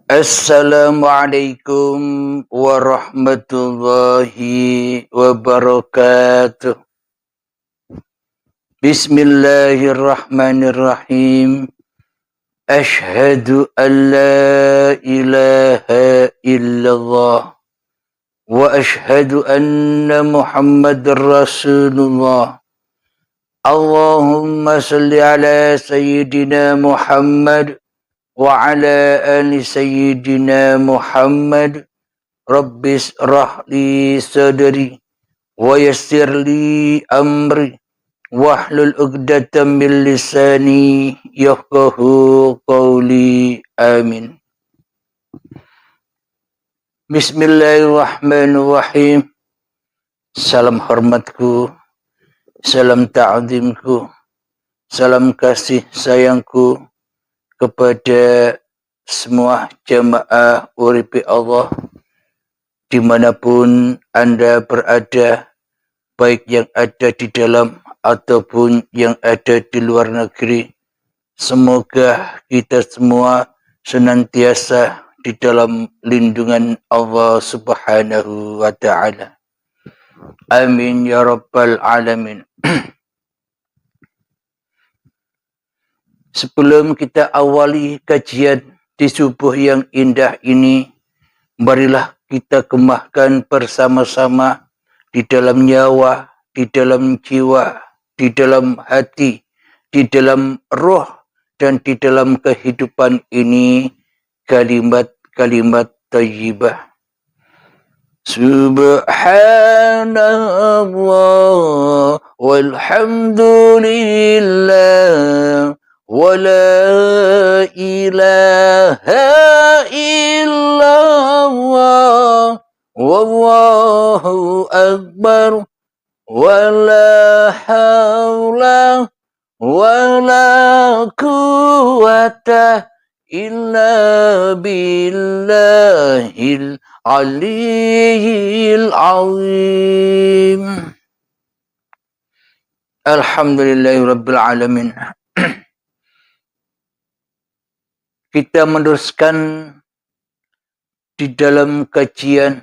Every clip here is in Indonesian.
Assalamualaikum warahmatullahi wabarakatuh. Bismillahirrahmanirrahim. Ashhadu an la ilaha illallah wa ashhadu anna Muhammadar Rasulullah. Allahumma salli ala sayyidina Muhammad wa ala ali sayyidina Muhammad. Rabbis rahli sadri wa yassir li amri wahlul 'uqdatam min lisani yafqahu qawli. Amin. Bismillahirrahmanirrahim. Salam hormatku, salam ta'zimku, salam kasih sayangku kepada semua jamaah uripi Allah dimanapun Anda berada, baik yang ada di dalam ataupun yang ada di luar negeri. Semoga kita semua senantiasa di dalam lindungan Allah Subhanahu wa ta'ala. Amin ya rabbal alamin. Sebelum kita awali kajian di subuh yang indah ini, marilah kita kemahkan bersama-sama di dalam nyawa, di dalam jiwa, di dalam hati, di dalam roh, dan di dalam kehidupan ini kalimat-kalimat thayyibah. Subhanallah walhamdulillah wa la ilaha illallah wallahu akbar wa la hawla wa la quwwata illa billahil aliyyil azim. Alhamdulillahirabbil alamin. Kita meneruskan di dalam kajian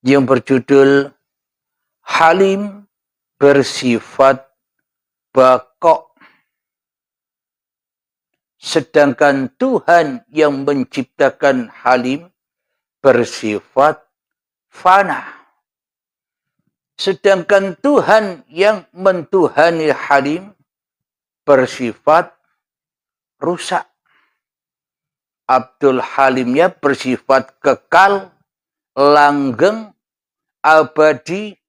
yang berjudul Halim bersifat baqo. Sedangkan Tuhan yang menciptakan Halim bersifat fana. Sedangkan Tuhan yang mentuhani Halim bersifat rusak. Abdul Halimnya bersifat kekal, langgeng, abadi,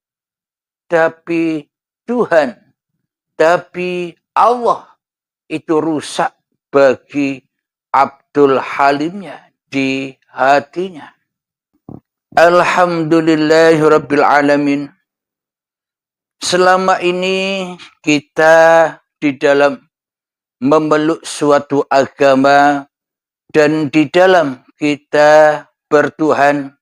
tapi Tuhan, tapi Allah itu rusak bagi Abdul Halimnya di hatinya. Alhamdulillahirabbil alamin. Selama ini kita di dalam memeluk suatu agama dan di dalam kita bertuhan,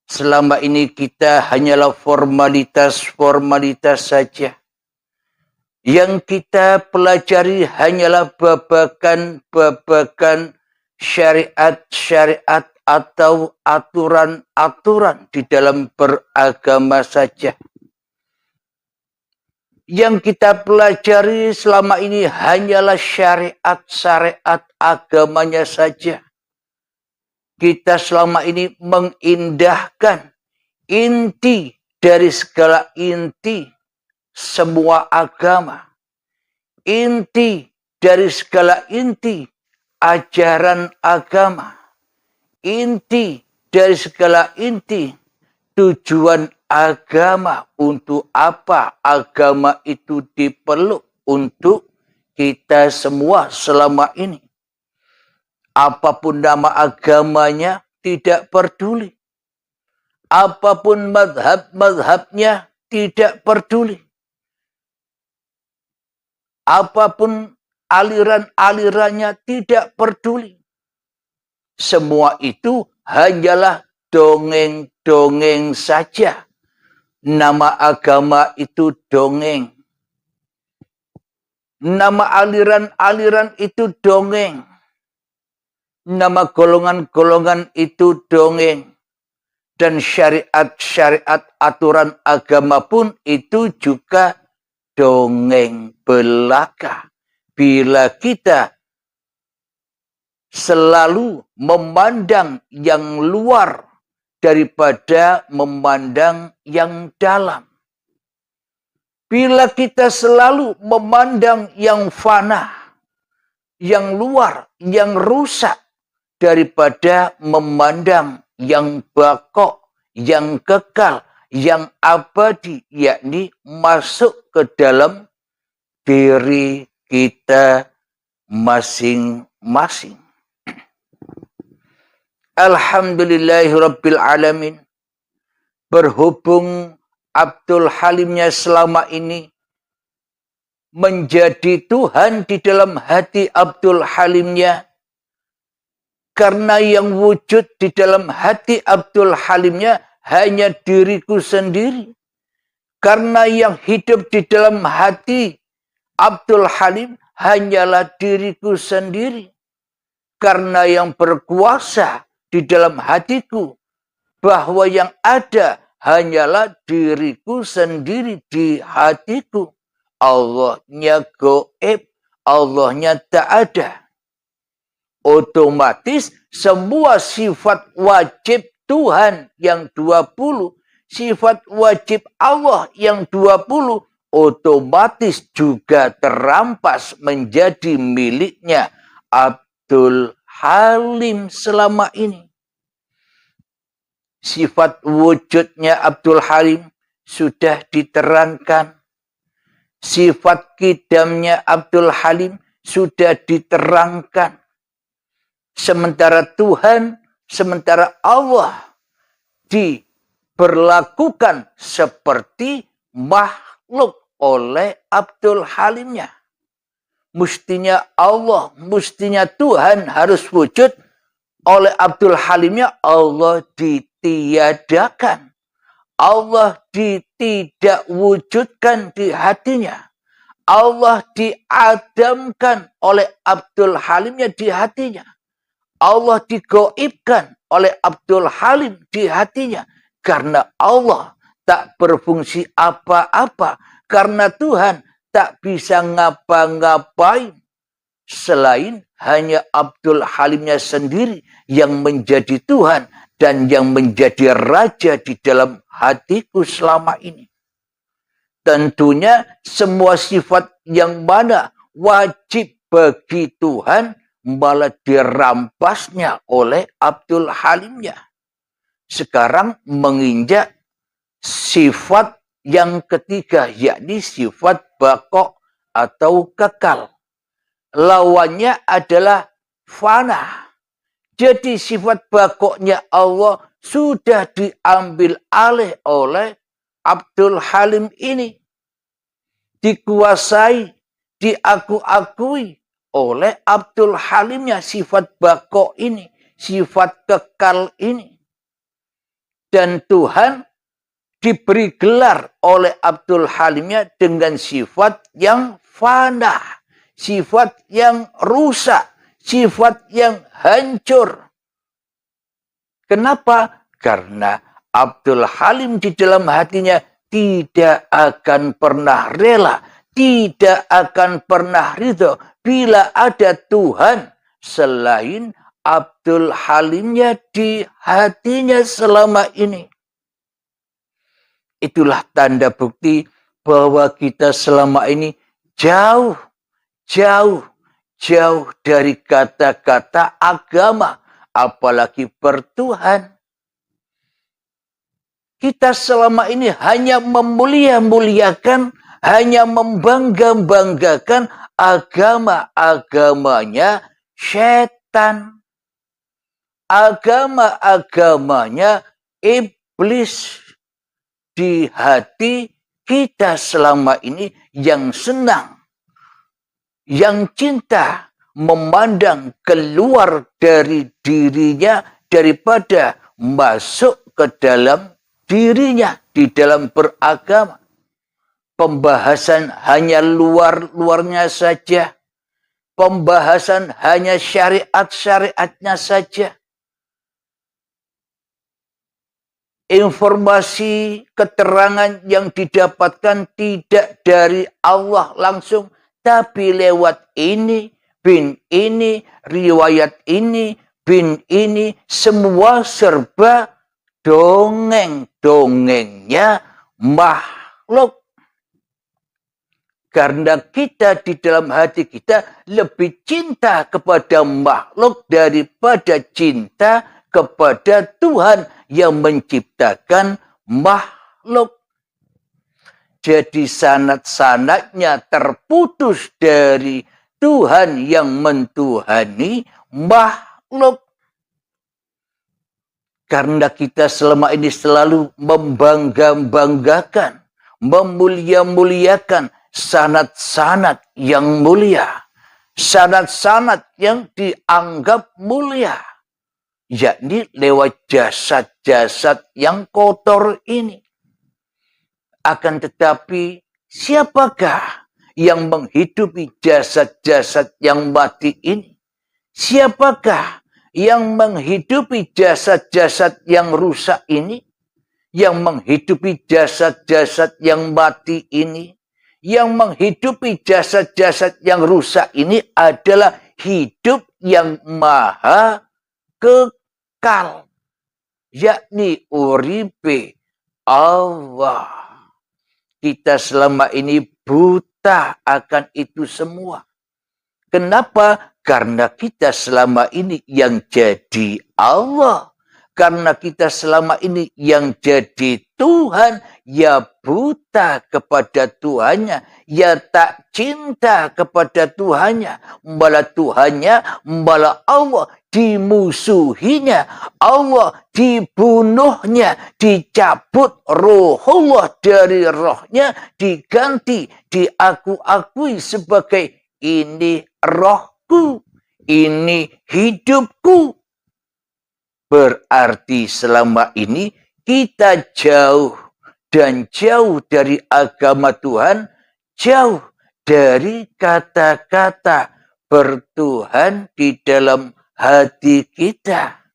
selama ini kita hanyalah formalitas-formalitas saja. Yang kita pelajari hanyalah babakan-babakan syariat-syariat atau aturan-aturan di dalam beragama saja. Yang kita pelajari selama ini hanyalah syariat-syariat agamanya saja. Kita selama ini mengindahkan inti dari segala inti semua agama. Inti dari segala inti ajaran agama. Inti dari segala inti tujuan agama. Untuk apa agama itu dipeluk untuk kita semua selama ini. Apapun nama agamanya tidak peduli. Apapun madhab-madhabnya tidak peduli. Apapun aliran-alirannya tidak peduli. Semua itu hanyalah dongeng-dongeng saja. Nama agama itu dongeng. Nama aliran-aliran itu dongeng. Nama golongan-golongan itu dongeng. Dan syariat-syariat aturan agama pun itu juga dongeng belaka. Bila kita selalu memandang yang luar daripada memandang yang dalam. Bila kita selalu memandang yang fana, yang luar, yang rusak, daripada memandang yang bakok, yang kekal, yang abadi, yakni masuk ke dalam diri kita masing-masing. Alhamdulillahirabbil alamin. Berhubung Abdul Halimnya selama ini menjadi Tuhan di dalam hati Abdul Halimnya, karena yang wujud di dalam hati Abdul Halimnya hanya diriku sendiri. Karena yang hidup di dalam hati Abdul Halim hanyalah diriku sendiri. Karena yang berkuasa di dalam hatiku, bahwa yang ada hanyalah diriku sendiri di hatiku. Allahnya gaib, Allahnya tak ada. Otomatis semua sifat wajib Tuhan yang 20, sifat wajib Allah yang 20, otomatis juga terampas menjadi miliknya Abdul Halim selama ini. Sifat wujudnya Abdul Halim sudah diterangkan. Sifat kidamnya Abdul Halim sudah diterangkan. Sementara Tuhan, sementara Allah diperlakukan seperti makhluk oleh Abdul Halimnya. Mestinya Allah, mestinya Tuhan harus wujud, oleh Abdul Halimnya Allah ditiadakan. Allah tidak wujudkan di hatinya. Allah diadamkan oleh Abdul Halimnya di hatinya. Allah digoibkan oleh Abdul Halim di hatinya. Karena Allah tak berfungsi apa-apa. Karena Tuhan tak bisa ngapa-ngapain. Selain hanya Abdul Halimnya sendiri yang menjadi Tuhan dan yang menjadi Raja di dalam hatiku selama ini. Tentunya semua sifat yang mana wajib bagi Tuhan malah dirampasnya oleh Abdul Halimnya. Sekarang menginjak sifat yang ketiga, yakni sifat bakok atau kekal. Lawannya adalah fana. Jadi sifat bakoknya Allah sudah diambil alih oleh Abdul Halim ini. Dikuasai, diaku-akui oleh Abdul Halimnya sifat bakok ini, sifat kekal ini. Dan Tuhan diberi gelar oleh Abdul Halimnya dengan sifat yang fana, sifat yang rusak, sifat yang hancur. Kenapa? Karena Abdul Halim di dalam hatinya tidak akan pernah rela, tidak akan pernah ridho bila ada Tuhan selain Abdul Halimnya di hatinya selama ini. Itulah tanda bukti bahwa kita selama ini jauh dari kata-kata agama, apalagi bertuhan. Kita selama ini hanya memulia-muliakan, hanya membangga-banggakan agama-agamanya setan. Agama-agamanya iblis. Di hati kita selama ini yang senang, yang cinta memandang keluar dari dirinya daripada masuk ke dalam dirinya di dalam beragama. Pembahasan hanya luar-luarnya saja. pembahasan hanya syariat-syariatnya saja. Informasi, keterangan yang didapatkan tidak dari Allah langsung, tapi lewat ini, bin ini, riwayat ini, bin ini, semua serba dongeng-dongengnya makhluk. Karena kita di dalam hati kita lebih cinta kepada makhluk daripada cinta kepada Tuhan yang menciptakan makhluk. Jadi sanad-sanadnya terputus dari Tuhan yang mentuhani makhluk. Karena kita selama ini selalu membangga-banggakan, memulia-muliakan sanad-sanad yang mulia. Sanad-sanad yang dianggap mulia. Yakni lewat jasad-jasad yang kotor ini. Akan tetapi, siapakah yang menghidupi jasad-jasad yang mati ini? Siapakah yang menghidupi jasad-jasad yang rusak ini? Yang menghidupi jasad-jasad yang mati ini? Yang menghidupi jasad-jasad yang rusak ini adalah hidup yang maha kekal, yakni uripe Allah. Kita selama ini buta akan itu semua. Kenapa? Karena kita selama ini yang jadi Allah. Karena kita selama ini yang jadi Tuhan, ya buta kepada Tuhannya, ya tak cinta kepada Tuhannya, malah Tuhannya, malah Allah dimusuhinya, Allah dibunuhnya, dicabut rohullah dari rohnya, diganti, diaku-akui sebagai ini rohku, ini hidupku. Berarti selama ini kita jauh dan jauh dari agama Tuhan, jauh dari kata-kata bertuhan di dalam hati kita.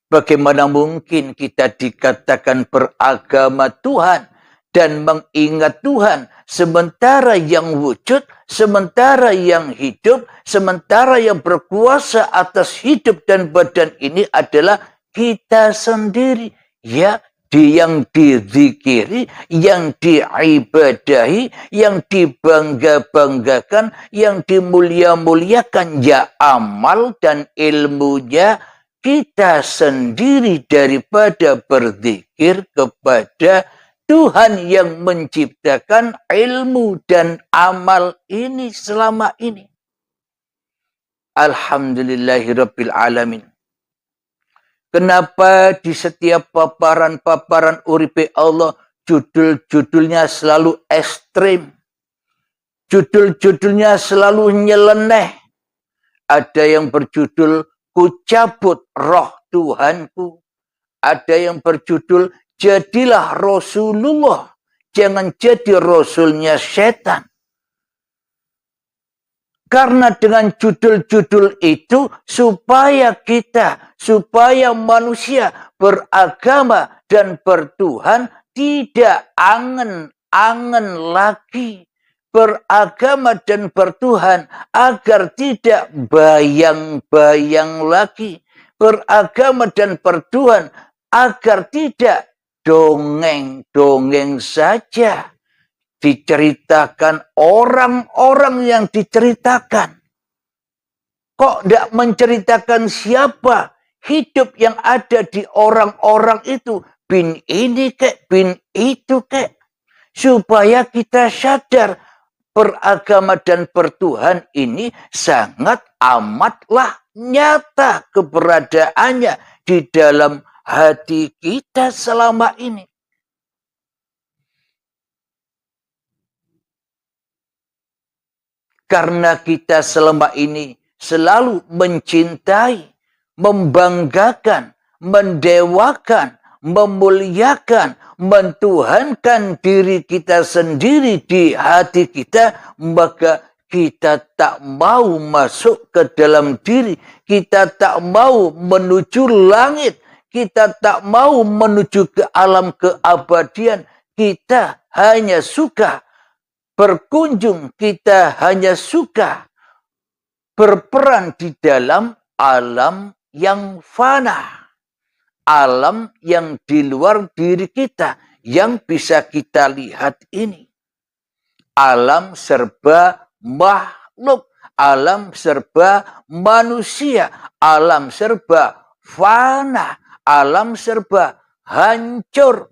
Bagaimana mungkin kita dikatakan beragama Tuhan dan mengingat Tuhan, sementara yang wujud, sementara yang hidup, sementara yang berkuasa atas hidup dan badan ini adalah kita sendiri. Ya, yang dizikiri, yang diibadahi, yang dibangga-banggakan, yang dimulia-muliakan, ya amal dan ilmunya kita sendiri daripada berzikir kepada Tuhan yang menciptakan ilmu dan amal ini selama ini. Alhamdulillahirabbil alamin. Kenapa di setiap paparan-paparan uripe Allah judul-judulnya selalu ekstrim? Judul-judulnya selalu nyeleneh. Ada yang berjudul Ku cabut roh Tuhanku. Ada yang berjudul Jadilah Rasulullah, jangan jadi Rasulnya setan. Karena dengan judul-judul itu supaya manusia beragama dan bertuhan tidak angen-angen lagi. Beragama dan bertuhan agar tidak bayang-bayang lagi. Beragama dan bertuhan agar tidak dongeng-dongeng saja. Diceritakan orang-orang yang diceritakan. Kok tidak menceritakan siapa hidup yang ada di orang-orang itu? Bin ini kek, bin itu kek. Supaya kita sadar beragama dan bertuhan ini sangat amatlah nyata keberadaannya di dalam hati kita selama ini. Karena kita selama ini selalu mencintai, membanggakan, mendewakan, memuliakan, mentuhankan diri kita sendiri di hati kita, maka kita tak mau masuk ke dalam diri, kita tak mau menuju langit, kita tak mau menuju ke alam keabadian, kita hanya suka berkunjung, kita hanya suka berperan di dalam alam yang fana, alam yang di luar diri kita, yang bisa kita lihat ini. Alam serba makhluk, alam serba manusia, alam serba fana, alam serba hancur.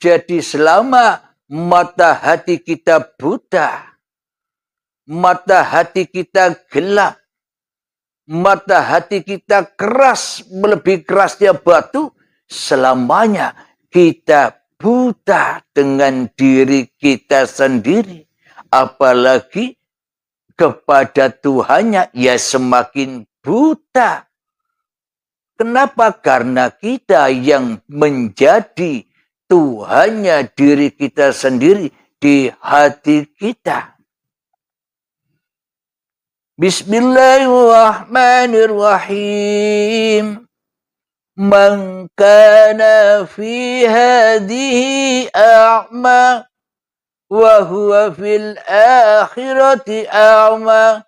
Jadi selama mata hati kita buta, mata hati kita gelap, mata hati kita keras, melebihi kerasnya batu, selamanya kita buta dengan diri kita sendiri. Apalagi kepada Tuhannya, ya semakin buta. Kenapa? Karena kita yang menjadi Tuhannya diri kita sendiri di hati kita. Bismillahirrahmanirrahim. Man kana fi hadhihi a'ma wa huwa fil akhirati a'ma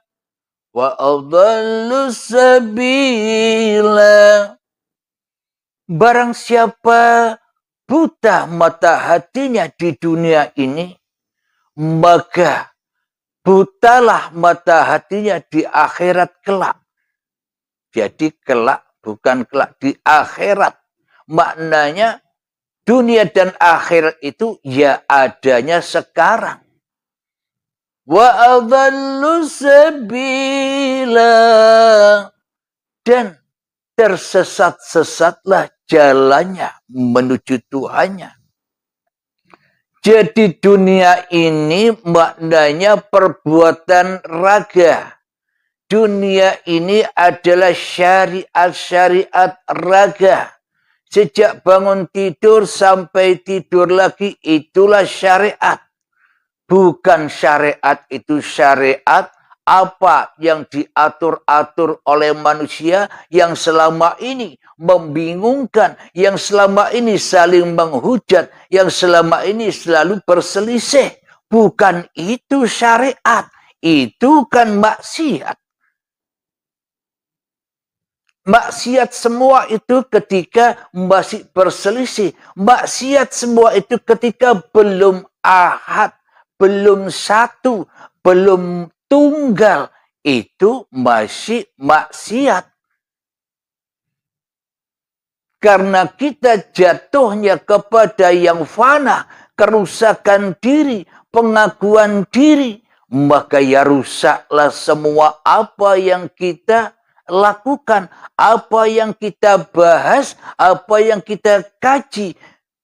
wa adallu sabila. Barang siapa buta mata hatinya di dunia ini, maka butalah mata hatinya di akhirat kelak. Jadi kelak, bukan kelak, di akhirat. Maknanya dunia dan akhirat itu ya adanya sekarang. Wa adallu sabila. Dan tersesat-sesatlah jalannya menuju Tuhannya. Jadi dunia ini maknanya perbuatan raga. Dunia ini adalah syariat-syariat raga. Sejak bangun tidur sampai tidur lagi, itulah syariat. Bukan syariat itu syariat apa yang diatur-atur oleh manusia yang selama ini membingungkan, yang selama ini saling menghujat, yang selama ini selalu berselisih. Bukan itu syariat, itu kan maksiat. Maksiat semua itu ketika masih berselisih. Maksiat semua itu ketika belum ahad, belum satu, belum tunggal. Itu masih maksiat. Karena kita jatuhnya kepada yang fana, kerusakan diri, pengakuan diri, maka ya rusaklah semua apa yang kita lakukan, apa yang kita bahas, apa yang kita kaji.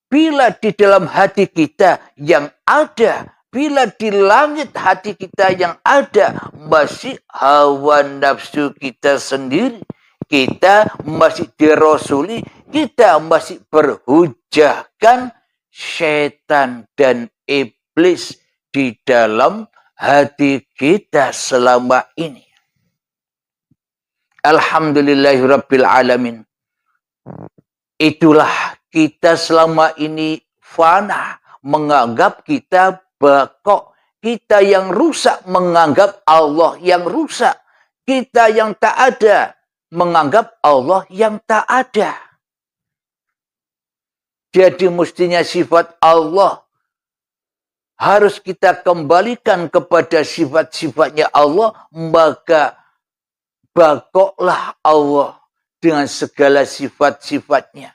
Bila di dalam hati kita yang ada, bila di langit hati kita yang ada masih hawa nafsu kita sendiri, kita masih dirasuli, kita masih berhujahkan setan dan iblis di dalam hati kita selama ini. Alhamdulillahirabbil alamin. Itulah kita selama ini fana, menganggap kita bakok. Kita yang rusak menganggap Allah yang rusak. Kita yang tak ada menganggap Allah yang tak ada. Jadi mestinya sifat Allah harus kita kembalikan kepada sifat-sifatnya Allah, maka bakoklah Allah dengan segala sifat-sifatnya.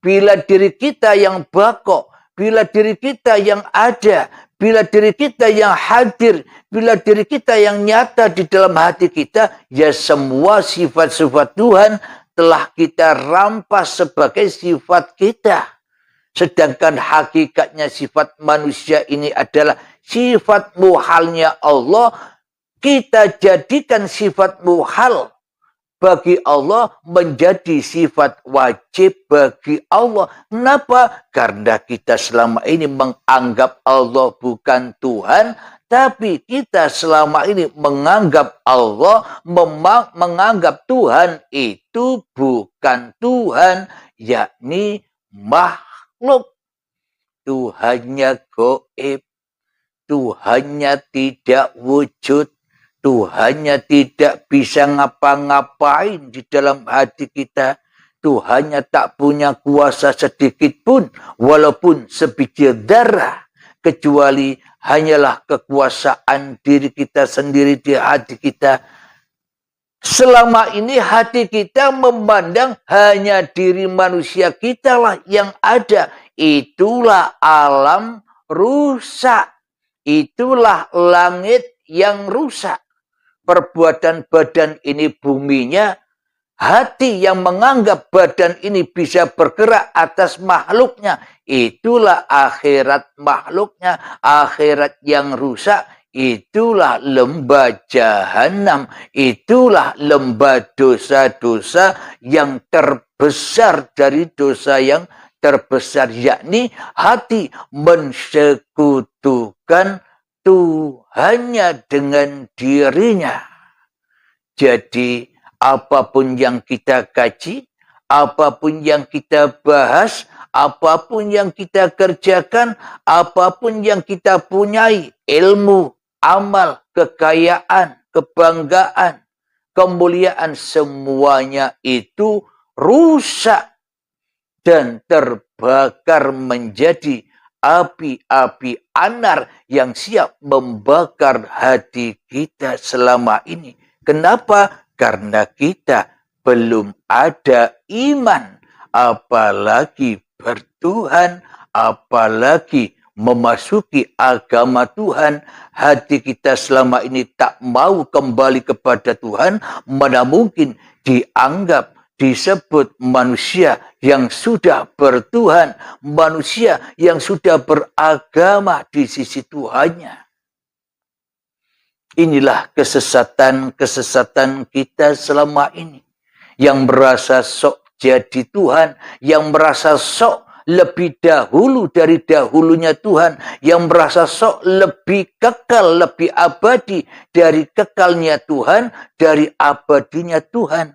Bila diri kita yang bakok, bila diri kita yang ada, bila diri kita yang hadir, bila diri kita yang nyata di dalam hati kita, ya semua sifat-sifat Tuhan telah kita rampas sebagai sifat kita. Sedangkan hakikatnya sifat manusia ini adalah sifat muhalnya Allah. Kita jadikan sifat muhal bagi Allah menjadi sifat wajib bagi Allah. Kenapa? Karena kita selama ini menganggap Allah bukan Tuhan, Tapi kita selama ini menganggap Allah, menganggap Tuhan itu bukan Tuhan, yakni makhluk. Tuhannya gaib, Tuhannya tidak wujud, Tuhannya tidak bisa ngapa-ngapain di dalam hati kita. Tuhannya tak punya kuasa sedikit pun, walaupun sebiji darah, kecuali hanyalah kekuasaan diri kita sendiri di hati kita. Selama ini hati kita memandang hanya diri manusia kita lah yang ada. Itulah alam rusak. Itulah langit yang rusak. Perbuatan badan ini buminya, hati yang menganggap badan ini bisa bergerak atas makhluknya. Itulah akhirat makhluknya, akhirat yang rusak. Itulah lembah jahanam. Itulah lembah dosa-dosa yang terbesar dari dosa yang terbesar, yakni hati mensekutukan Tuhannya dengan dirinya. Jadi apapun yang kita kaji, apapun yang kita bahas, apapun yang kita kerjakan, apapun yang kita punyai, ilmu, amal, kekayaan, kebanggaan, kemuliaan, semuanya itu rusak dan terbakar menjadi api-api anar yang siap membakar hati kita selama ini. Kenapa? Karena kita belum ada iman, apalagi bertuhan, apalagi memasuki agama Tuhan. Hati kita selama ini tak mau kembali kepada Tuhan, mana mungkin dianggap, disebut manusia yang sudah bertuhan, manusia yang sudah beragama di sisi Tuhannya. Inilah kesesatan-kesesatan kita selama ini. Yang merasa sok jadi Tuhan, yang merasa sok lebih dahulu dari dahulunya Tuhan, yang merasa sok lebih kekal, lebih abadi dari kekalnya Tuhan, dari abadinya Tuhan.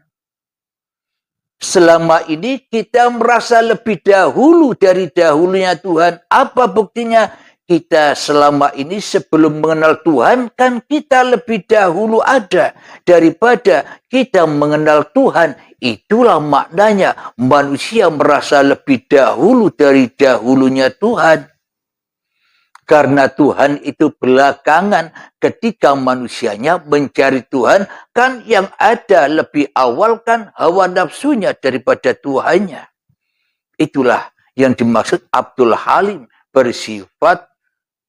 Selama ini kita merasa lebih dahulu dari dahulunya Tuhan. Apa buktinya? Kita selama ini sebelum mengenal Tuhan, kan kita lebih dahulu ada daripada kita mengenal Tuhan. Itulah maknanya manusia merasa lebih dahulu dari dahulunya Tuhan. Karena Tuhan itu belakangan, ketika manusianya mencari Tuhan, kan yang ada lebih awal kan hawa nafsunya daripada Tuhannya. Itulah yang dimaksud Abdul Halim, bersifat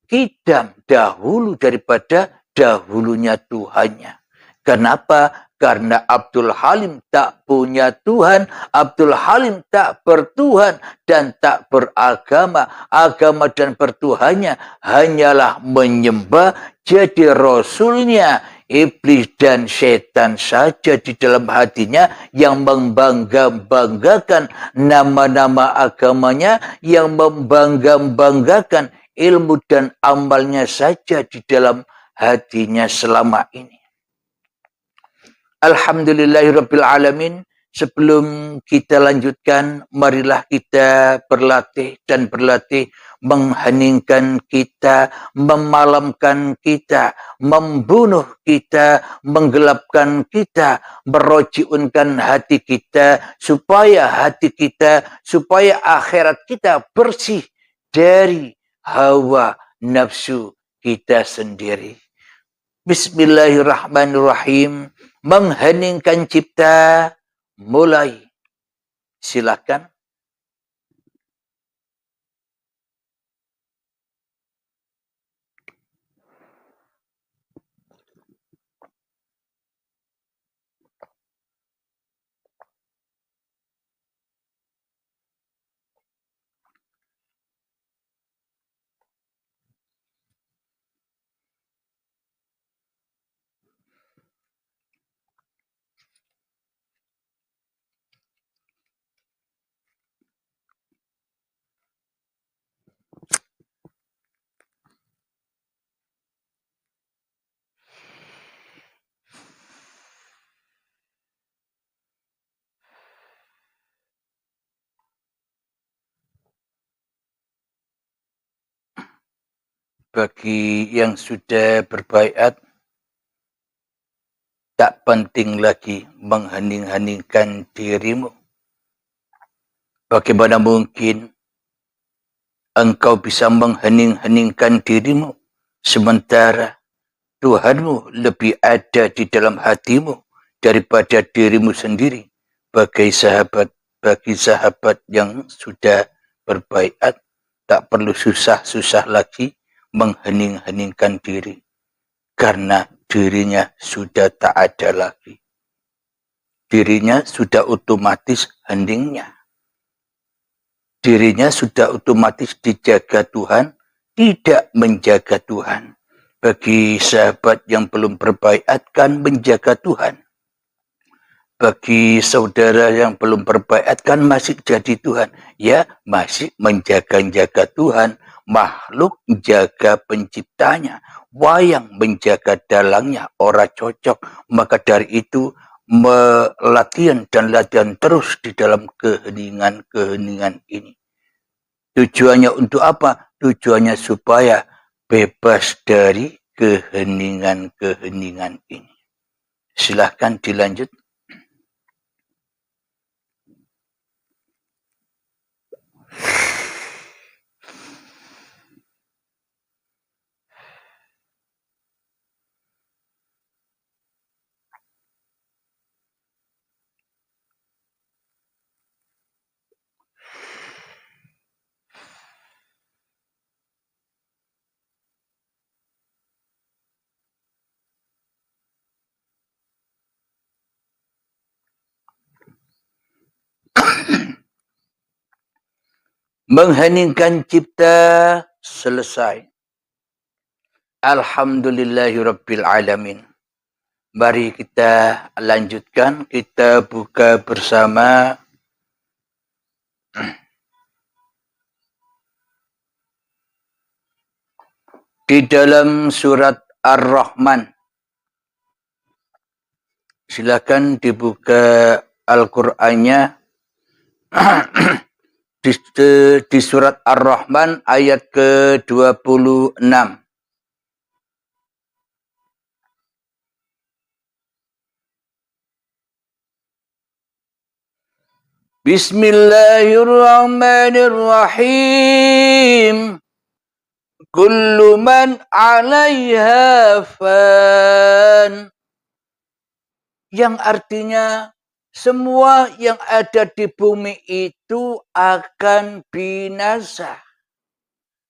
kidam dahulu daripada dahulunya Tuhannya. Kenapa? Karena Abdul Halim tak punya Tuhan, Abdul Halim tak bertuhan dan tak beragama. Agama dan bertuhannya hanyalah menyembah jadi rasulnya. Iblis dan setan saja di dalam hatinya yang membangga-banggakan nama-nama agamanya, yang membangga-banggakan ilmu dan amalnya saja di dalam hatinya selama ini. Alhamdulillahirabbil alamin. Sebelum kita lanjutkan, marilah kita berlatih dan berlatih mengheningkan kita, memalamkan kita, membunuh kita, menggelapkan kita, merojiunkan hati kita, supaya supaya akhirat kita bersih dari hawa nafsu kita sendiri. Bismillahirrahmanirrahim. Mengheningkan cipta, mulai. Silakan. bagi yang sudah berbaiat, tak penting lagi menghening-heningkan dirimu. Bagaimana mungkin engkau bisa menghening-heningkan dirimu sementara Tuhanmu lebih ada di dalam hatimu daripada dirimu sendiri. Bagi sahabat yang sudah berbaiat, tak perlu susah-susah lagi menghening-heningkan diri. Karena dirinya sudah tak ada lagi. Dirinya sudah otomatis heningnya. Dirinya sudah otomatis dijaga Tuhan, tidak menjaga Tuhan. Bagi sahabat yang belum berbaiat kan menjaga Tuhan. Bagi saudara yang belum berbaiat kan masih jadi Tuhan. Ya, masih menjaga-jaga Tuhan. Makhluk jaga penciptanya. Wayang menjaga dalangnya. Ora cocok. Maka dari itu latihan dan latihan terus di dalam keheningan-keheningan ini. Tujuannya untuk apa? Tujuannya supaya bebas dari keheningan-keheningan ini. Silahkan dilanjut. Mengheningkan cipta selesai. Alhamdulillahirabbil alamin. Mari kita lanjutkan, kita buka bersama di dalam surat Ar-Rahman. Silakan dibuka Al-Qur'annya di surat Ar-Rahman ayat ke-26. Bismillahirrahmanirrahim. Kullu man 'alaiha fan. Yang artinya semua yang ada di bumi itu akan binasa.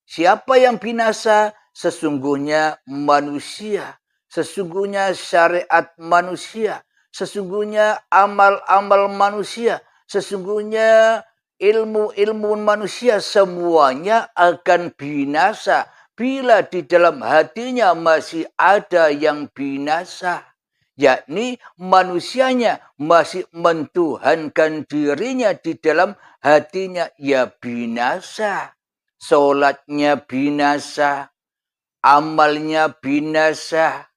Siapa yang binasa? Sesungguhnya manusia. Sesungguhnya syariat manusia. Sesungguhnya amal-amal manusia. Sesungguhnya ilmu-ilmu manusia. Semuanya akan binasa. Bila di dalam hatinya masih ada yang binasa. Yakni manusianya masih mentuhankan dirinya di dalam hatinya, ya binasa. Solatnya binasa, amalnya binasa,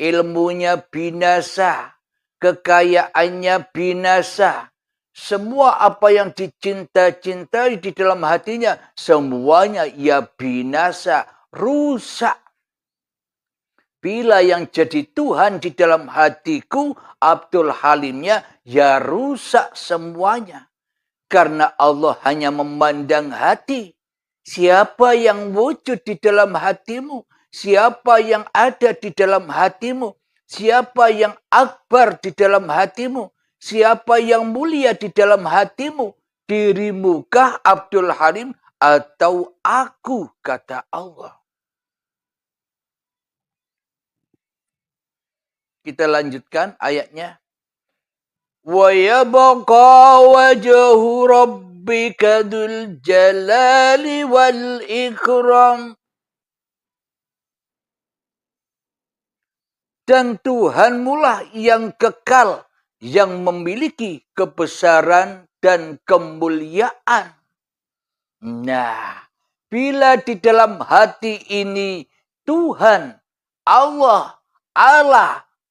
ilmunya binasa, kekayaannya binasa. Semua apa yang dicinta-cintai di dalam hatinya, semuanya ya binasa, rusak. Bila yang jadi Tuhan di dalam hatiku, Abdul Halimnya, ya rusak semuanya. Karena Allah hanya memandang hati. Siapa yang wujud di dalam hatimu? Siapa yang ada di dalam hatimu? Siapa yang akbar di dalam hatimu? Siapa yang mulia di dalam hatimu? Dirimukah Abdul Halim atau aku, kata Allah. Kita lanjutkan ayatnya. Wa yabqa wajhu rabbika dzul jalali wal ikram. Dan Tuhanmu lah yang kekal, yang memiliki kebesaran dan kemuliaan. Nah, bila di dalam hati ini Tuhan, Allah,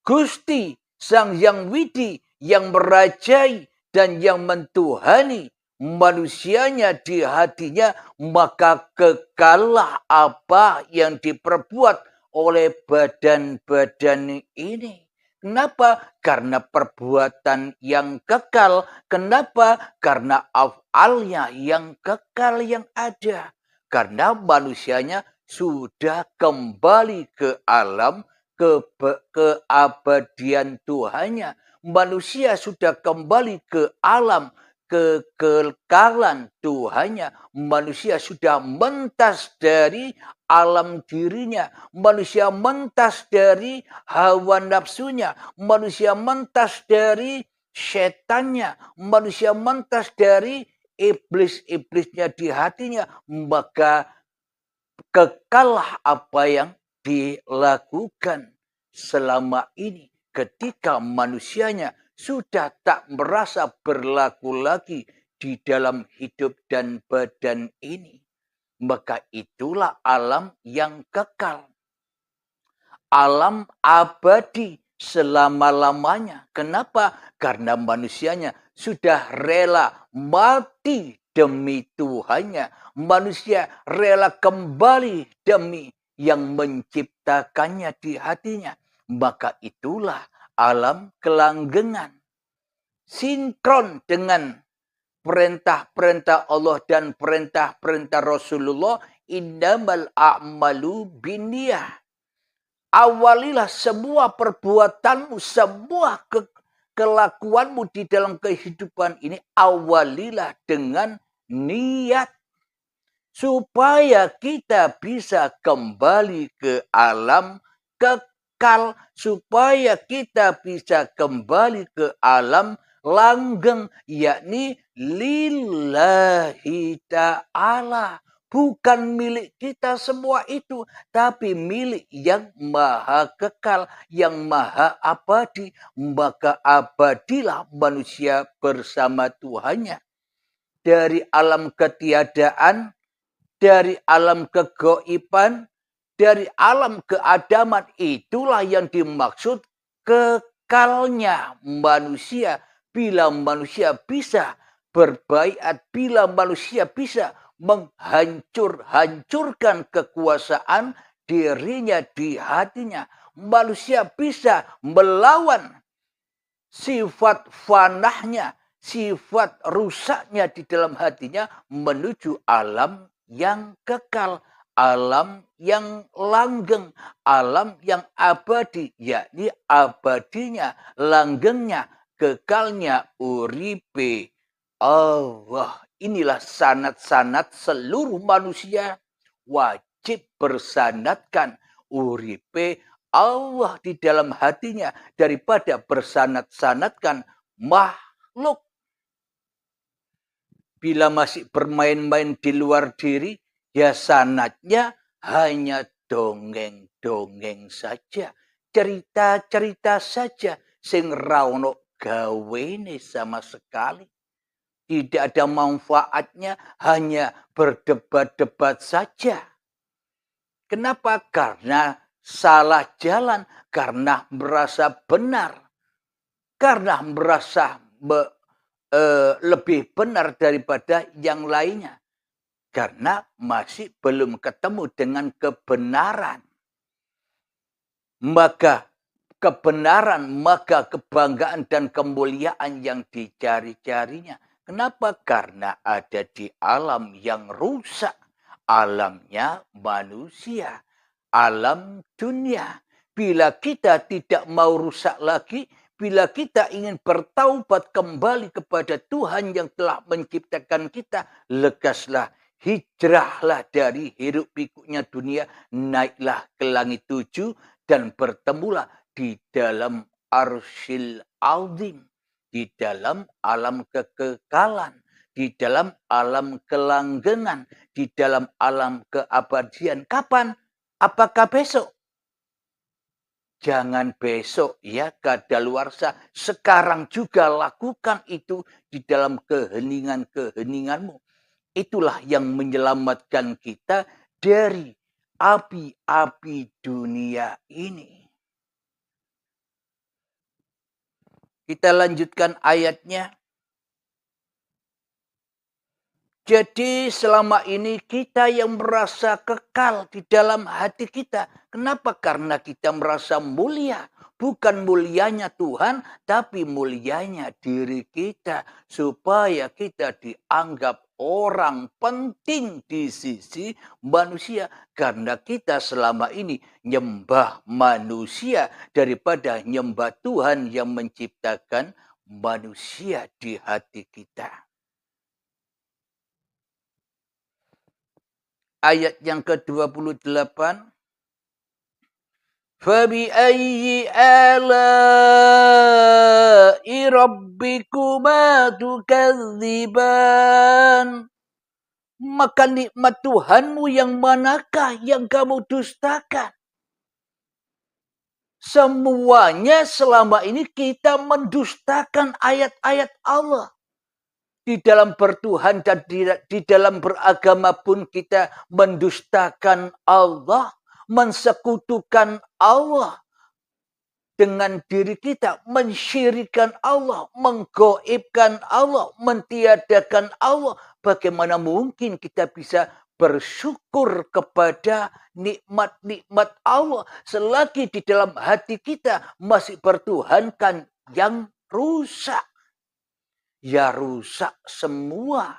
Gusti, Sang Yang Widi, yang merajai dan yang mentuhani, manusianya di hatinya, maka kekallah apa yang diperbuat oleh badan-badan ini. Kenapa? Karena perbuatan yang kekal. Kenapa? Karena afalnya yang kekal yang ada. Karena manusianya sudah kembali ke alam, keabadian Tuhannya. Manusia sudah kembali ke alam, kekekalan Tuhannya. Manusia sudah mentas dari alam dirinya. Manusia mentas dari hawa nafsunya. Manusia mentas dari setannya. Manusia mentas dari iblis-iblisnya di hatinya. Maka kekallah apa yang dilakukan selama ini ketika manusianya sudah tak merasa berlaku lagi di dalam hidup dan badan ini. Maka itulah alam yang kekal. Alam abadi selama-lamanya. Kenapa? Karena manusianya sudah rela mati demi Tuhannya. Manusia rela kembali demi yang menciptakannya di hatinya. Maka itulah alam kelanggengan. Sinkron dengan perintah-perintah Allah dan perintah-perintah Rasulullah. Innamal a'malu binniyah. Awalilah semua perbuatanmu, semua kelakuanmu di dalam kehidupan ini, awalilah dengan niat. Supaya kita bisa kembali ke alam kekal. Supaya kita bisa kembali ke alam langgeng. Yakni lillahi ta'ala. Bukan milik kita semua itu. Tapi milik yang maha kekal. Yang maha abadi. Maka abadilah manusia bersama Tuhannya. Dari alam ketiadaan, dari alam kegoiban, dari alam keadaman, itulah yang dimaksud kekalnya manusia. Bila manusia bisa berbaiat, bila manusia bisa menghancurkan kekuasaan dirinya di hatinya, manusia bisa melawan sifat fanahnya, sifat rusaknya di dalam hatinya menuju alam yang kekal, alam yang langgeng, alam yang abadi, yakni abadinya, langgengnya, kekalnya uripe Allah. Inilah sanad-sanad seluruh manusia wajib bersanadkan uripe Allah di dalam hatinya daripada bersanad-sanadkan makhluk. Bila masih bermain-main di luar diri, ya sanadnya hanya dongeng-dongeng saja. Cerita-cerita saja sing ra ono gawene sama sekali. Tidak ada manfaatnya, hanya berdebat-debat saja. Kenapa? Karena salah jalan, karena merasa benar, karena merasa lebih benar daripada yang lainnya. Karena masih belum ketemu dengan kebenaran. Maka kebenaran, maka kebanggaan dan kemuliaan yang dicari-carinya. Kenapa? Karena ada di alam yang rusak. Alamnya manusia. Alam dunia. Bila kita tidak mau rusak lagi, bila kita ingin bertaubat kembali kepada Tuhan yang telah menciptakan kita, lekaslah, hijrahlah dari hiruk pikuknya dunia, naiklah ke langit 7 dan bertemulah di dalam arsyil azim, di dalam alam kekekalan, di dalam alam kelanggengan, di dalam alam keabadian. Kapan? Apakah besok? Jangan besok ya kadaluarsa. Sekarang juga lakukan itu di dalam keheningan-keheninganmu. Itulah yang menyelamatkan kita dari api-api dunia ini. Kita lanjutkan ayatnya. Jadi selama ini kita yang merasa kekal di dalam hati kita. Kenapa? Karena kita merasa mulia. Bukan mulianya Tuhan, tapi mulianya diri kita. Supaya kita dianggap orang penting di sisi manusia. Karena kita selama ini nyembah manusia daripada nyembah Tuhan yang menciptakan manusia di hati kita. Ayat yang ke-28. Fabi'ayyi ala'i rabbikuma tukadziban. Maka nikmat Tuhanmu yang manakah yang kamu dustakan? Semuanya selama ini kita mendustakan ayat-ayat Allah. Di dalam bertuhan dan di dalam beragama pun kita mendustakan Allah, mensekutukan Allah dengan diri kita, mensyirikan Allah, menggoibkan Allah, mentiadakan Allah. Bagaimana mungkin kita bisa bersyukur kepada nikmat-nikmat Allah selagi di dalam hati kita masih bertuhankan yang rusak? Ya rusak semua.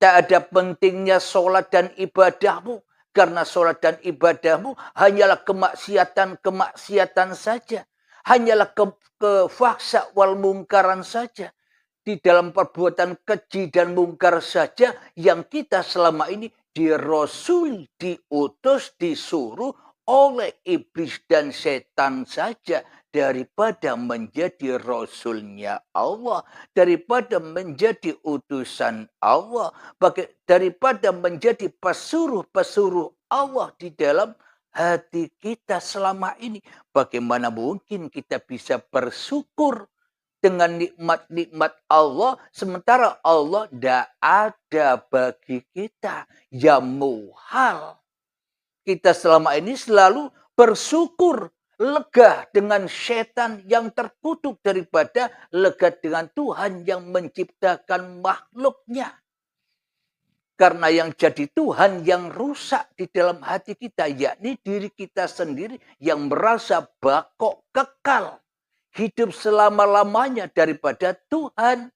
Tak ada pentingnya sholat dan ibadahmu. Karena sholat dan ibadahmu hanyalah kemaksiatan-kemaksiatan saja. Hanyalah kefahsya wal mungkaran saja. Di dalam perbuatan keji dan mungkar saja yang kita selama ini dirosuli, diutus, disuruh oleh iblis dan setan saja. Daripada menjadi rasulnya Allah, daripada menjadi utusan Allah, daripada menjadi pesuruh-pesuruh Allah di dalam hati kita selama ini. Bagaimana mungkin kita bisa bersyukur dengan nikmat-nikmat Allah, sementara Allah tidak ada bagi kita. Ya muhal. Kita selama ini selalu bersyukur, lega dengan setan yang terkutuk daripada lega dengan Tuhan yang menciptakan makhluknya. Karena yang jadi Tuhan yang rusak di dalam hati kita, yakni diri kita sendiri yang merasa bakok kekal. Hidup selama-lamanya daripada Tuhan.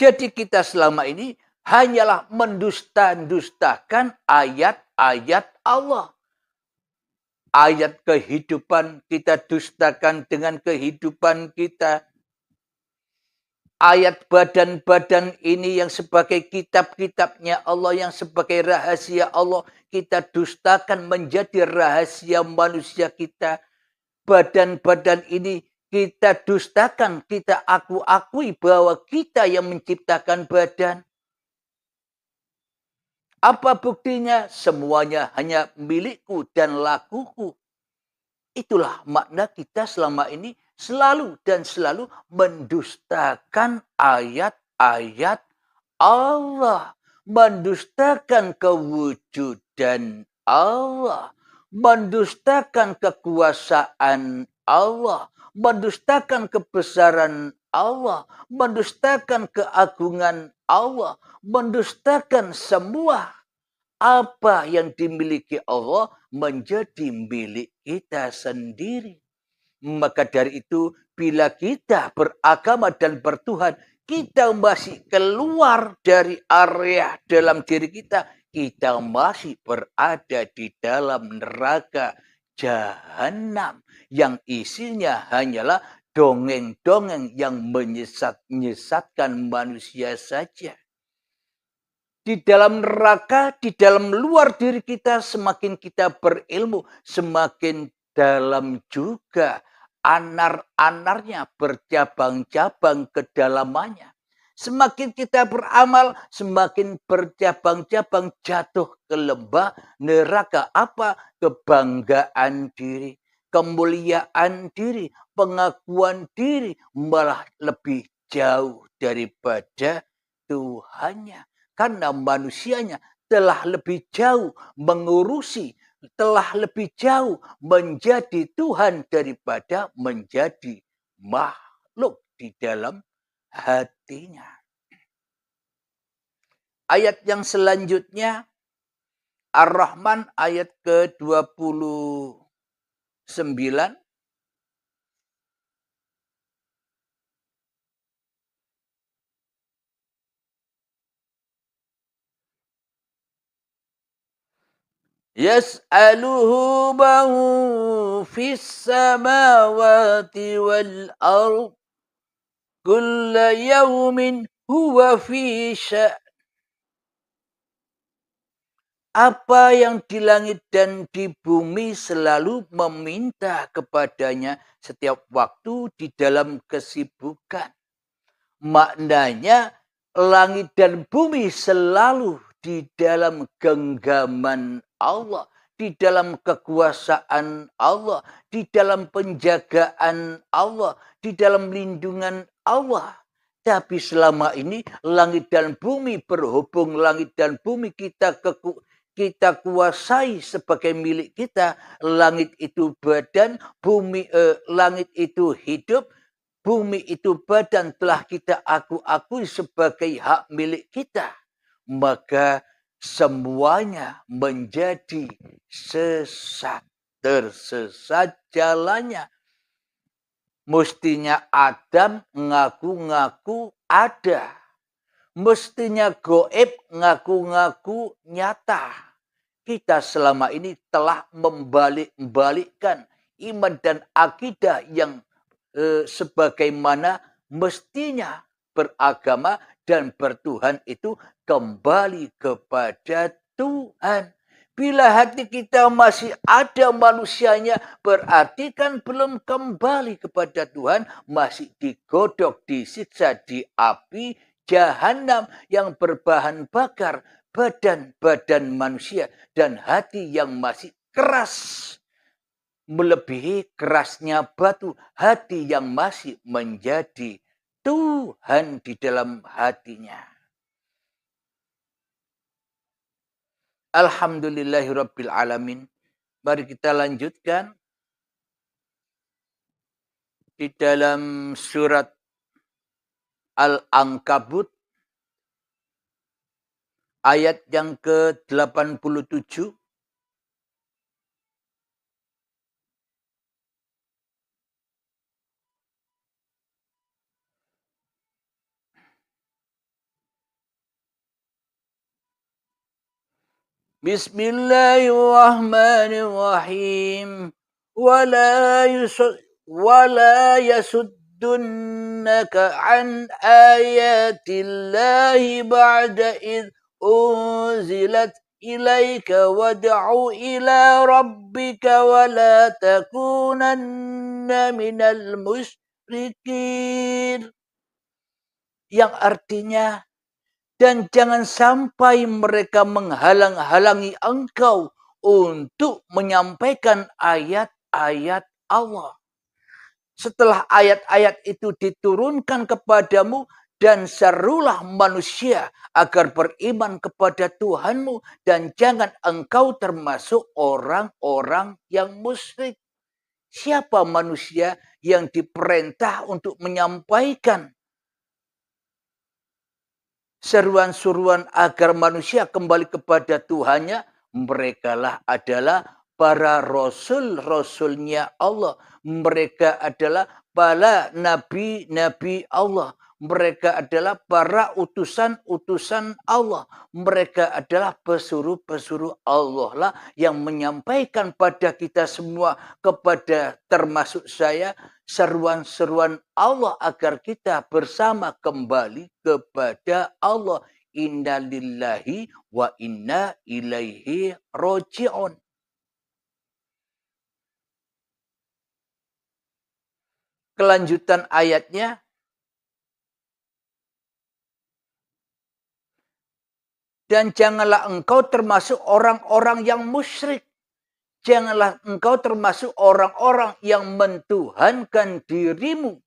Jadi kita selama ini hanyalah mendusta-dustakan ayat-ayat Allah. Ayat kehidupan kita dustakan dengan kehidupan kita. Ayat badan-badan ini yang sebagai kitab-kitabnya Allah, yang sebagai rahasia Allah, kita dustakan menjadi rahasia manusia kita. Badan-badan ini kita dustakan, kita akui bahwa kita yang menciptakan badan. Apa buktinya? Semuanya hanya milikku dan lakuku. Itulah makna kita selama ini selalu dan selalu mendustakan ayat-ayat Allah. Mendustakan kewujudan Allah. Mendustakan kekuasaan Allah. Mendustakan kebesaran Allah. Mendustakan keagungan Allah. Mendustakan semua apa yang dimiliki Allah menjadi milik kita sendiri. Maka dari itu, bila kita beragama dan bertuhan, kita masih keluar dari area dalam diri kita, kita masih berada di dalam neraka jahanam yang isinya hanyalah dongeng-dongeng yang menyesatkan manusia saja. Di dalam neraka, di dalam luar diri kita, semakin kita berilmu, semakin dalam juga anar-anarnya, bercabang-cabang kedalamannya. Semakin kita beramal, semakin bercabang-cabang jatuh ke lembah neraka. Apa? Kebanggaan diri, kemuliaan diri, pengakuan diri, malah lebih jauh daripada Tuhannya. Karena manusianya telah lebih jauh mengurusi, telah lebih jauh menjadi Tuhan daripada menjadi makhluk di dalam hatinya. Ayat yang selanjutnya, Ar-Rahman ayat ke-29. Yas'aluhu man fis samawati wal ard kulla yawmin huwa fi sya'. Apa yang di langit dan di bumi selalu meminta kepadanya setiap waktu di dalam kesibukan. Maknanya langit dan bumi selalu di dalam genggaman Allah, di dalam kekuasaan Allah, di dalam penjagaan Allah, di dalam lindungan Allah. Tapi selama ini langit dan bumi, berhubung langit dan bumi kita kuasai sebagai milik kita. Langit itu badan, langit itu hidup, bumi itu badan telah kita akui sebagai hak milik kita. Maka semuanya menjadi sesat, tersesat jalannya. Mestinya Adam ngaku-ngaku ada. Mestinya goib ngaku-ngaku nyata. Kita selama ini telah membalikkan iman dan akidah yang sebagaimana mestinya beragama dan bertuhan itu kembali kepada Tuhan. Bila hati kita masih ada manusianya, berarti kan belum kembali kepada Tuhan, masih digodok, disiksa di api jahanam yang berbahan bakar badan-badan manusia dan hati yang masih keras, melebihi kerasnya batu, hati yang masih menjadi Tuhan di dalam hatinya. Alhamdulillahirabbil alamin. Mari kita lanjutkan di dalam surat Al-Ankabut ayat yang ke-87. Bismillahirrahmanirrahim. Wala yasuddunaka an ayatillahi ba'da idh unzilat ilaika wad'u ila rabbika wala takunanna minal musyrikin. Yang artinya, dan jangan sampai mereka menghalang-halangi engkau untuk menyampaikan ayat-ayat Allah. Setelah ayat-ayat itu diturunkan kepadamu, dan serulah manusia agar beriman kepada Tuhanmu, dan jangan engkau termasuk orang-orang yang musyrik. Siapa manusia yang diperintah untuk menyampaikan seruan-seruan agar manusia kembali kepada Tuhannya? Merekalah adalah para rasul-rasulnya Allah. Mereka adalah para nabi-nabi Allah. Mereka adalah para utusan-utusan Allah. Mereka adalah pesuruh-pesuruh Allah lah yang menyampaikan pada kita semua, kepada termasuk saya, seruan-seruan Allah agar kita bersama kembali kepada Allah. Inna lillahi wa inna ilaihi roji'un. Kelanjutan ayatnya, dan janganlah engkau termasuk orang-orang yang musyrik. Janganlah engkau termasuk orang-orang yang mentuhankan dirimu,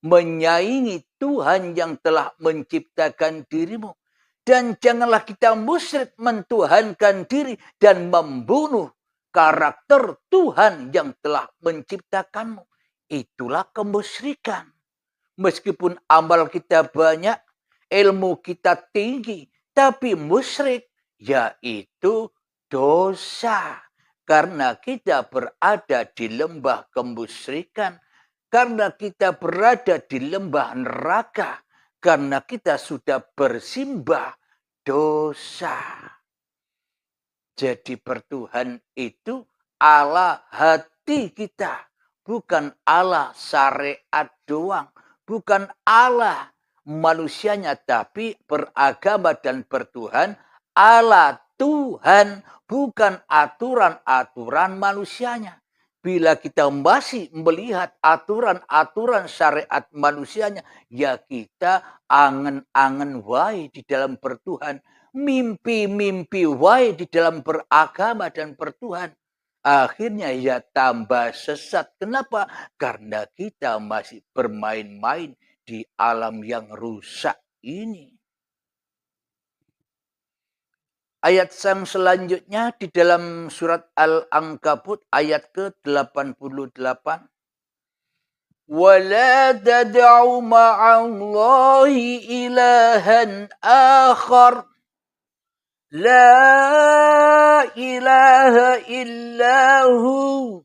menyaingi Tuhan yang telah menciptakan dirimu. Dan janganlah kita musyrik mentuhankan diri dan membunuh karakter Tuhan yang telah menciptakanmu. Itulah kemusyrikan. Meskipun amal kita banyak, ilmu kita tinggi, tapi musyrik yaitu dosa. Karena kita berada di lembah kemusyrikan, karena kita berada di lembah neraka, karena kita sudah bersimbah dosa. Jadi bertuhan itu Allah hati kita, bukan Allah syariat doang, bukan Allah manusianya, tapi beragama dan bertuhan Allah Tuhan, bukan aturan-aturan manusianya. Bila kita masih melihat aturan-aturan syariat manusianya, ya kita angen-angen wae di dalam bertuhan, mimpi-mimpi wae di dalam beragama dan bertuhan. Akhirnya ya tambah sesat. Kenapa? Karena kita masih bermain-main di alam yang rusak ini. Ayat yang selanjutnya di dalam surat Al-Ankabut ayat ke-88. وَلَا تَدْعُ مَعَ اللَّهِ إِلَهًا آخَرَ لَا إِلَهَ إِلَّا هُوَ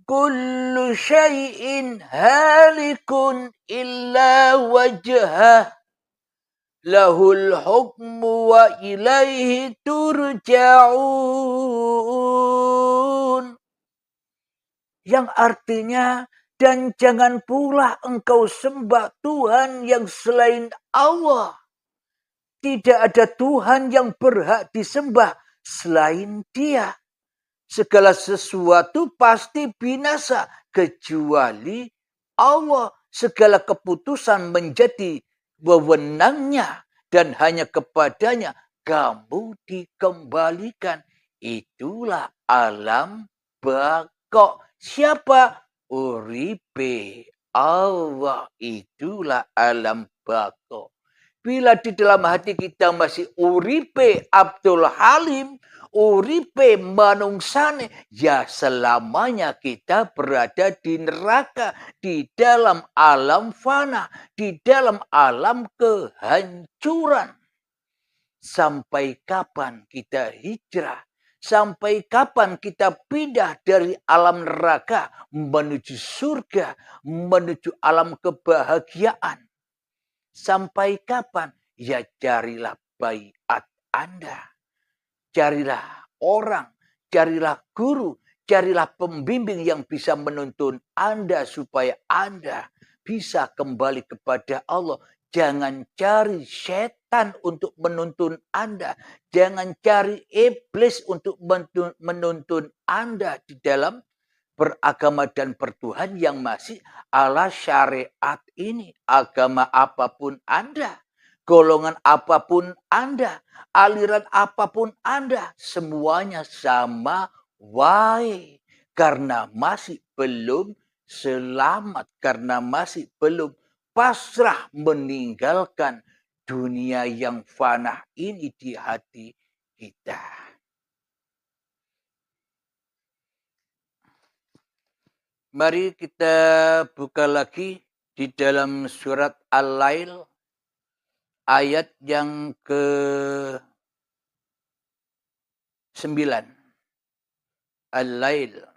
كُلُّ شَيْءٍ هَالِكٌ إِلَّا وَجْهَهُ lahul hukmu wa ilaihi turja'un. Yang artinya, dan jangan pula engkau sembah Tuhan yang selain Allah. Tidak ada Tuhan yang berhak disembah selain Dia. Segala sesuatu pasti binasa kecuali Allah. Segala keputusan menjadi wewenangnya dan hanya kepadanya kamu dikembalikan. Itulah alam bako. Siapa? Uripe Allah. Itulah alam bako. Bila di dalam hati kita masih uripe Abdul Halim, uripe manungsane, ya selamanya kita berada di neraka, di dalam alam fana, di dalam alam kehancuran. Sampai kapan kita hijrah? Sampai kapan kita pindah dari alam neraka menuju surga, menuju alam kebahagiaan? Sampai kapan? Ya carilah baiat Anda. Carilah orang, carilah guru, carilah pembimbing yang bisa menuntun Anda supaya Anda bisa kembali kepada Allah. Jangan cari setan untuk menuntun Anda. Jangan cari iblis untuk menuntun Anda di dalam beragama dan bertuhan yang masih ala syariat ini. Agama apapun Anda, golongan apapun Anda, aliran apapun Anda, semuanya sama wae. Karena masih belum selamat, karena masih belum pasrah meninggalkan dunia yang fana ini di hati kita. Mari kita buka lagi di dalam surat Al-Lail ayat yang ke-9. Al-Lail.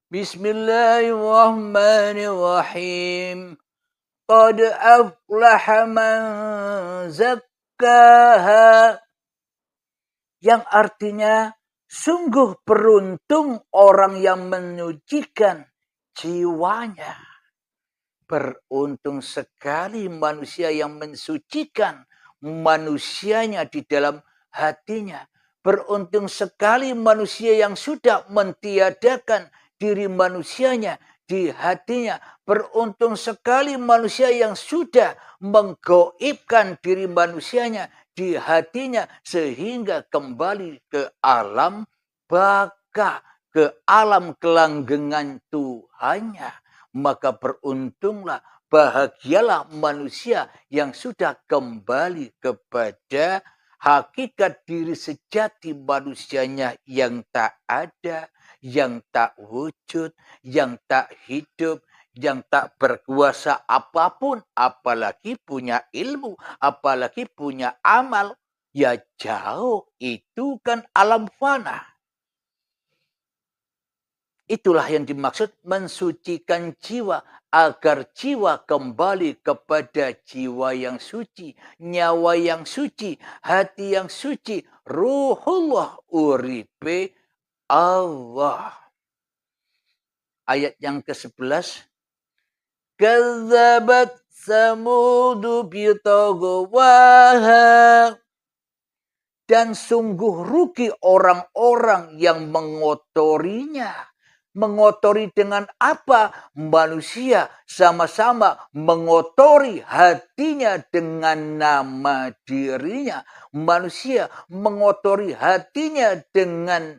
Bismillahirrahmanirrahim. Qad aflaha man zakkaha. Yang artinya, sungguh beruntung orang yang menyucikan jiwanya. Beruntung sekali manusia yang mensucikan manusianya di dalam hatinya. Beruntung sekali manusia yang sudah mentiadakan diri manusianya di hatinya. Beruntung sekali manusia yang sudah menggoibkan diri manusianya di hatinya sehingga kembali ke alam baka, ke alam kelanggengan Tuhannya. Maka beruntunglah, bahagialah manusia yang sudah kembali kepada hakikat diri sejati manusianya yang tak ada, yang tak wujud, yang tak hidup, yang tak berkuasa apapun, apalagi punya ilmu, apalagi punya amal, ya jauh. Itu kan alam fana. Itulah yang dimaksud mensucikan jiwa, agar jiwa kembali kepada jiwa yang suci, nyawa yang suci, hati yang suci, ruhullah uripe Allah. Ayat yang ke-11. Kadzabat samudu bitagwaha. Dan sungguh rugi orang-orang yang mengotorinya. Mengotori dengan apa? Manusia sama-sama mengotori hatinya dengan nama dirinya. Manusia mengotori hatinya dengan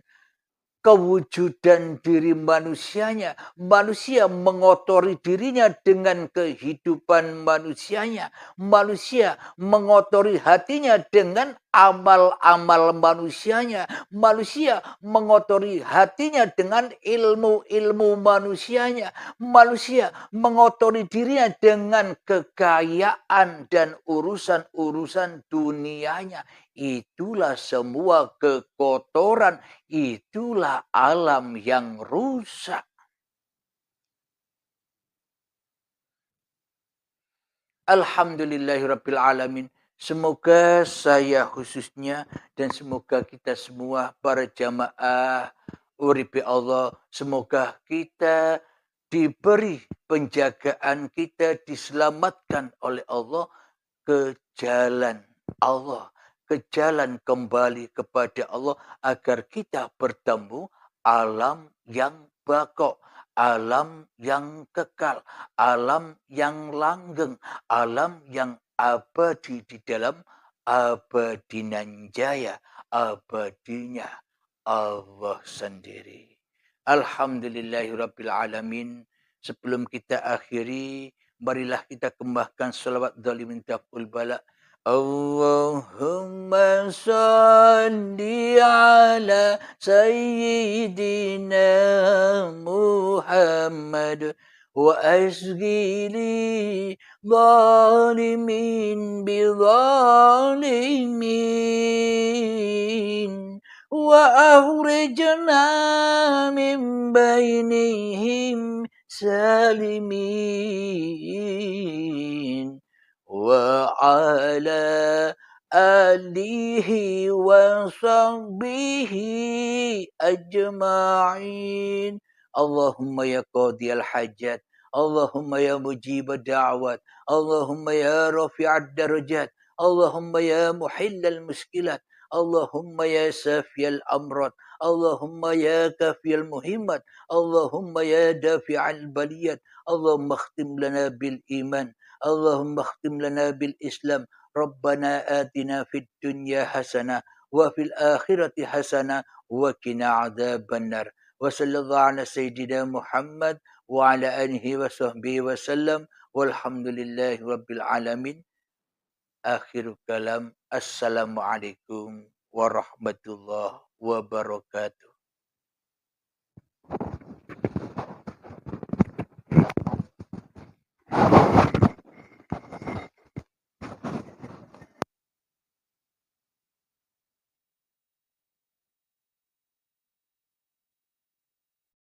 kewujudan diri manusianya. Manusia mengotori dirinya dengan kehidupan manusianya. Manusia mengotori hatinya dengan amal-amal manusianya. Manusia mengotori hatinya dengan ilmu-ilmu manusianya. Manusia mengotori dirinya dengan kekayaan dan urusan-urusan dunianya. Itulah semua kekotoran, itulah alam yang rusak. Alhamdulillahirrabbilalamin. Semoga saya khususnya dan semoga kita semua para jamaah uripi Allah, semoga kita diberi penjagaan, kita diselamatkan oleh Allah ke jalan Allah, ke jalan kembali kepada Allah agar kita bertemu alam yang baqo, alam yang kekal, alam yang langgeng, alam yang abadi di dalam abadinan jaya, abadinya Allah sendiri. Alhamdulillahirrabbilalamin. Sebelum kita akhiri, marilah kita kembangkan salawat zalimin taqul bala. Allahumma salli ala sayyidina Muhammad wa asghili zalimin bi zalimin wa ahrijna min bainihim salimin wa ala alihi wa sahbihi ajma'in. Allahumma ya qadiyal hajat, Allahumma ya mujib da'wat, Allahumma ya rafi'ad darajat, Allahumma ya muhillal muskilat, Allahumma ya safiyal amrat, Allahumma ya kafiyal muhimmat, Allahumma ya dafi'al baliyat, Allahumma khtim lana bil iman, Allahumma khtim lana bil Islam. Rabbana atina fid dunya hasanah wa fil akhirati hasanah wa qina adzabannar. Wa sallallahu ala sayyidina Muhammad wa ala alihi wa sahbihi wa sallam. Walhamdulillahi rabbil alamin. Akhirul kalam. Assalamualaikum warahmatullahi wabarakatuh.